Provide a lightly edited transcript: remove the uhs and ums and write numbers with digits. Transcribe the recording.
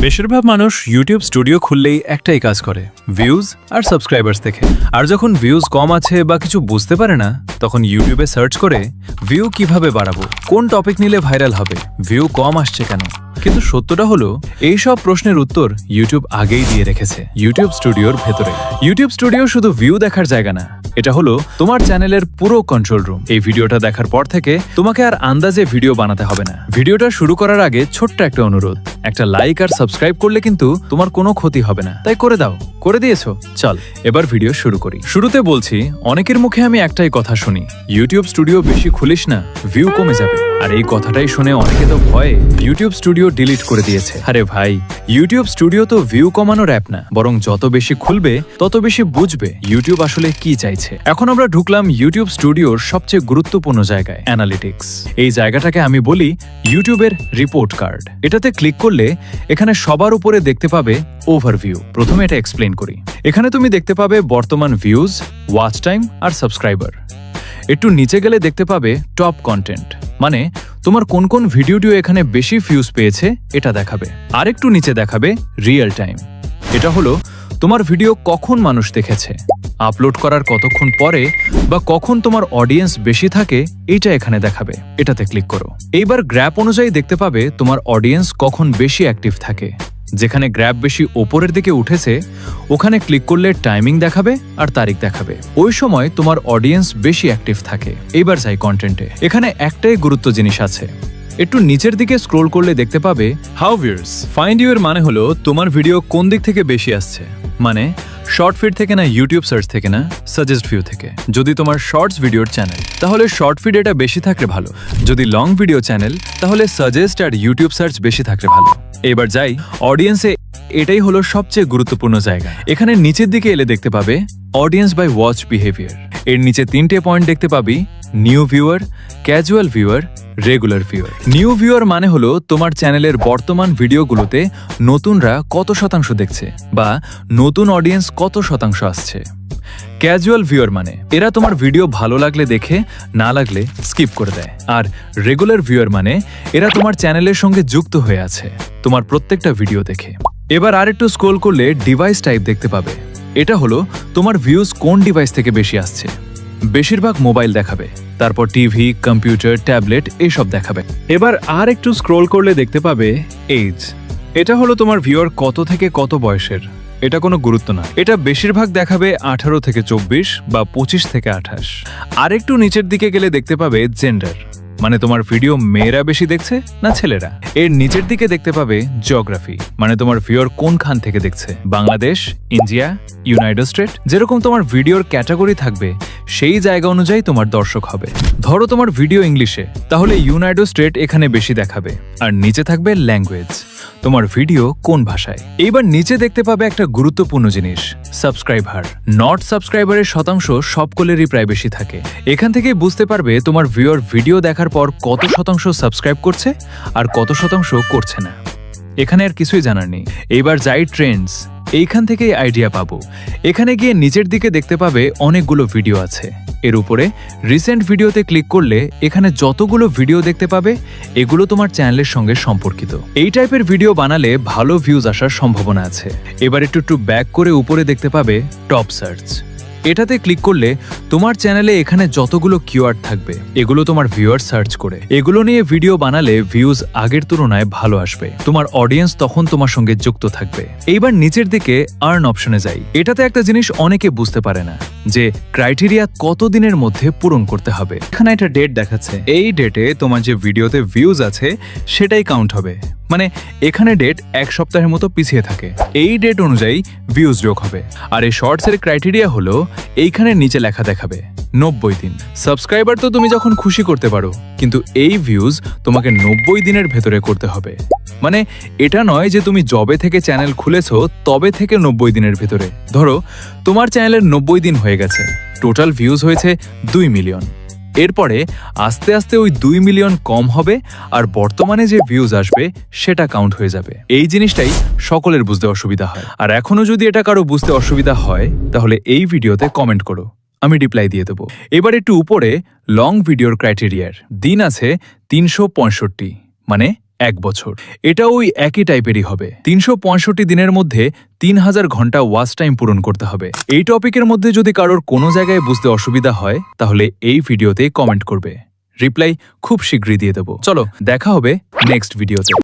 বেশিরভাগ মানুষ YouTube studio খুললেই একটাই কাজ করে, ভিউজ আর সাবস্ক্রাইবার্স দেখে। আর যখন ভিউজ কম আছে বা কিছু বুঝতে পারে না, তখন ইউটিউবে সার্চ করে ভিউ কিভাবে বাড়াবো, কোন টপিক নিলে ভাইরাল হবে, ভিউ কম আসছে কেন। কিন্তু সত্যটা হলো, এই সব প্রশ্নের উত্তর ইউটিউব আগেই দিয়ে রেখেছে ইউটিউব স্টুডিওর ভেতরে। ইউটিউব স্টুডিও শুধু ভিউ দেখার জায়গা না, এটা হলো তোমার চ্যানেলের পুরো কন্ট্রোল রুম। এই ভিডিওটা দেখার পর থেকে তোমাকে আর আন্দাজে ভিডিও বানাতে হবে না। ভিডিওটা শুরু করার আগে ছোট্ট একটা অনুরোধ, একটা লাইক আর সাবস্ক্রাইব করলে কিন্তু তোমার কোনো ক্ষতি হবে না, তাই করে দাও। করে দিয়েছো? চল এবার ভিডিও শুরু করি। শুরুতে বলছি, অনেকের মুখে আমি একটাই কথা শুনি, ইউটিউব স্টুডিও বেশি খুলিস না, ভিউ কমে যাবে। আর এই কথাটাই শুনে অনেকে তো ভয়ে ইউটিউব স্টুডিও ডিলিট করে দিয়েছে। আরে ভাই, ইউটিউব স্টুডিও তো ভিউ কমানোর অ্যাপ না, বরং যত বেশি খুলবে তত বেশি বুঝবে ইউটিউব আসলে কি চাইছে। এখন আমরা ঢুকলাম ইউটিউব স্টুডিওর সবচেয়ে গুরুত্বপূর্ণ জায়গায়, অ্যানালিটিক্স। এই জায়গাটাকে আমি বলি ইউটিউবের রিপোর্ট কার্ড। এটাতে ক্লিক করলে এখানে সবার উপরে দেখতে পাবে ওভারভিউ। প্রথমে এটা এক্সপ্লেন করি। এখানে তুমি দেখতে পাবে বর্তমান ভিউজ, ওয়াচ টাইম আর সাবস্ক্রাইবার। একটু নিচে গেলে দেখতে পাবে টপ কন্টেন্ট, মানে তোমার কোন কোন ভিডিওটিও এখানে বেশি ভিউজ পেয়েছে এটা দেখাবে। আর একটু নিচে দেখাবে রিয়েল টাইম। এটা হলো তোমার ভিডিও কখন মানুষ দেখেছে, আপলোড করার কতক্ষণ পরে বা কখন তোমার অডিয়েন্স বেশি থাকে, এইটা এখানে দেখাবে। এটাতে ক্লিক করো। এইবার গ্র্যাপ অনুযায়ী দেখতে পাবে তোমার অডিয়েন্স কখন বেশি অ্যাক্টিভ থাকে। যেখানে গ্র্যাপ বেশি ওপরের দিকে উঠেছে, ওখানে ক্লিক করলে টাইমিং দেখাবে আর তারিখ দেখাবে। ওই সময় তোমার অডিয়েন্স বেশি অ্যাক্টিভ থাকে। এইবার যাই কন্টেন্টে। এখানে একটাই গুরুত্ব জিনিস আছে, একটু নিচের দিকে স্ক্রোল করলে দেখতে পাবে হাউ ভিউয়ার্স। ফাইন্ড ইউ এর মানে হলো তোমার ভিডিও কোন দিক থেকে বেশি আসছে, মানে শর্ট ফিড থেকে না, ইউটিউব সার্চ থেকে না, সাজেস্ট ভিউ থেকে। যদি তোমার শর্টস ভিডিওর চ্যানেল, তাহলে শর্ট ফিড এটা বেশি থাকলে ভালো। যদি লং ভিডিও চ্যানেল, তাহলে সাজেস্ট আর ইউটিউব সার্চ বেশি থাকলে ভালো। এবার যাই অডিয়েন্সে। এটাই হলো সবচেয়ে গুরুত্বপূর্ণ জায়গা। এখানে নিচের দিকে এলে দেখতে পাবে অডিয়েন্স বাই ওয়াচ বিহেভিয়ার। এর নিচে 3টে পয়েন্ট দেখতে পাবি, new viewer, casual viewer, regular viewer. New viewer মানে হলো তোমার চ্যানেলের বর্তমান ভিডিওগুলোতে নতুনরা কত শতাংশ দেখছে বা নতুন অডিয়েন্স কত শতাংশ আসছে। ক্যাজুয়াল ভিউয়ার মানে এরা তোমার ভিডিও ভালো লাগলে দেখে, না লাগলে স্কিপ করে দেয়। আর রেগুলার ভিউয়ার মানে এরা তোমার চ্যানেলের সঙ্গে যুক্ত হয়ে আছে, তোমার প্রত্যেকটা ভিডিও দেখে। এবার আর একটু স্ক্রোল করলে ডিভাইস টাইপ দেখতে পাবে। এটা হলো তোমার ভিউজ কোন ডিভাইস থেকে বেশি আসছে। বেশিরভাগ মোবাইল দেখাবে, তারপর টিভি, কম্পিউটার, ট্যাবলেট এইসব দেখাবে। এবার আর একটু স্ক্রোল করলে দেখতে পাবে এজ। এটা হলো তোমার ভিউয়ার কত থেকে কত বয়সের। এটা কোনো গুরুত্ব না, এটা বেশিরভাগ দেখাবে 18 থেকে 24 বা 25 থেকে 28। আর একটু নিচের দিকে গেলে দেখতে পাবে জেন্ডার, মানে তোমার ভিডিও মেয়েরা বেশি দেখছে না ছেলেরা। এর নিচের দিকে দেখতে পাবে জিওগ্রাফি, মানে তোমার ভিউয়ার কোনখান থেকে দেখছে, বাংলাদেশ, ইন্ডিয়া, ইউনাইটেড স্টেট। যেরকম তোমার ভিডিওর ক্যাটাগরি থাকবে, সেই জায়গা অনুযায়ী তোমার দর্শক হবে। ধরো তোমার ভিডিও ইংলিশে, তাহলে ইউনাইটেড স্টেট এখানে বেশি দেখাবে। আর নিচে থাকবে ল্যাঙ্গুয়েজ, তোমার ভিডিও কোন ভাষায়। এইবার নিচে দেখতে পাবে একটা গুরুত্বপূর্ণ জিনিস, সাবস্ক্রাইবার। নট সাবস্ক্রাইবারের শতাংশ সবকলেরই প্রায় বেশি থাকে। এখান থেকেই বুঝতে পারবে তোমার ভিউয়ার ভিডিও দেখার পর কত শতাংশ সাবস্ক্রাইব করছে আর কত শতাংশ করছে না। এখানে আর কিছুই জানার নেই। এইবার যাই ট্রেন্ডস, এইখান থেকেই আইডিয়া পাবো। এখানে গিয়ে নিচের দিকে দেখতে পাবে অনেকগুলো ভিডিও আছে। এর উপরে রিসেন্ট ভিডিওতে ক্লিক করলে এখানে যতগুলো ভিডিও দেখতে পাবে, এগুলো তোমার চ্যানেলের সঙ্গে সম্পর্কিত। এই টাইপের ভিডিও বানালে ভালো ভিউজ আসার সম্ভাবনা আছে। এবার একটু ব্যাক করে উপরে দেখতে পাবে টপ সার্চ। এটাতে ক্লিক করলে তোমার চ্যানেলে এখানে যতগুলো কিওয়ার্ড থাকবে, এগুলো তোমার ভিউয়ার সার্চ করে। এগুলো নিয়ে ভিডিও বানালে ভিউজ আগের তুলনায় ভালো আসবে, তোমার অডিয়েন্স তখন তোমার সঙ্গে যুক্ত থাকবে। এইবার নিচের দিকে আর্ন অপশনে যাই। এটাতে একটা জিনিস অনেকে বুঝতে পারে না, যে ক্রাইটেরিয়া কত দিনের মধ্যে পূরণ করতে হবে। এখানে একটা ডেট দেখাচ্ছে, এই ডেটে তোমার যে ভিডিওতে ভিউজ আছে সেটাই কাউন্ট হবে। মানে এখানে ডেট 1 সপ্তাহের মতো পিছিয়ে থাকে, এই ডেট অনুযায়ী ভিউজ যোগ হবে। আর এই শর্টসের ক্রাইটেরিয়া হলো এইখানে নিচে লেখা দেখাবে 90 দিন। সাবস্ক্রাইবার তো তুমি যখন খুশি করতে পারো, কিন্তু এই ভিউজ তোমাকে 90 দিনের ভেতরে করতে হবে। মানে এটা নয় যে তুমি যবে থেকে চ্যানেল খুলেছো তবে থেকে 90 দিনের ভেতরে। ধরো তোমার চ্যানেলের 90 দিন হয়ে গেছে, টোটাল ভিউজ হয়েছে 2 মিলিয়ন। এরপরে আস্তে আস্তে ওই 2 মিলিয়ন কম হবে, আর বর্তমানে যে ভিউজ আসবে সেটা কাউন্ট হয়ে যাবে। এই জিনিসটাই সকলের বুঝতে অসুবিধা হয়। আর এখনো যদি এটা কারো বুঝতে অসুবিধা হয়, তাহলে এই ভিডিওতে কমেন্ট করো, আমি রিপ্লাই দিয়ে দেবো। এবার একটু উপরে লং ভিডিওর ক্রাইটেরিয়ার দিন আছে 365, মানে 1 বছর। এটা ওই একই টাইপেরই হবে। 365 দিনের মধ্যে 3000 ঘন্টা ওয়াচ টাইম পূরণ করতে হবে। এই টপিকের মধ্যে যদি কারোর কোনো জায়গায় বুঝতে অসুবিধা হয় তাহলে এই ভিডিওতে কমেন্ট করবে। রিপ্লাই খুব শীঘ্রই দিয়ে দেব। চলো দেখা হবে নেক্সট ভিডিওতে।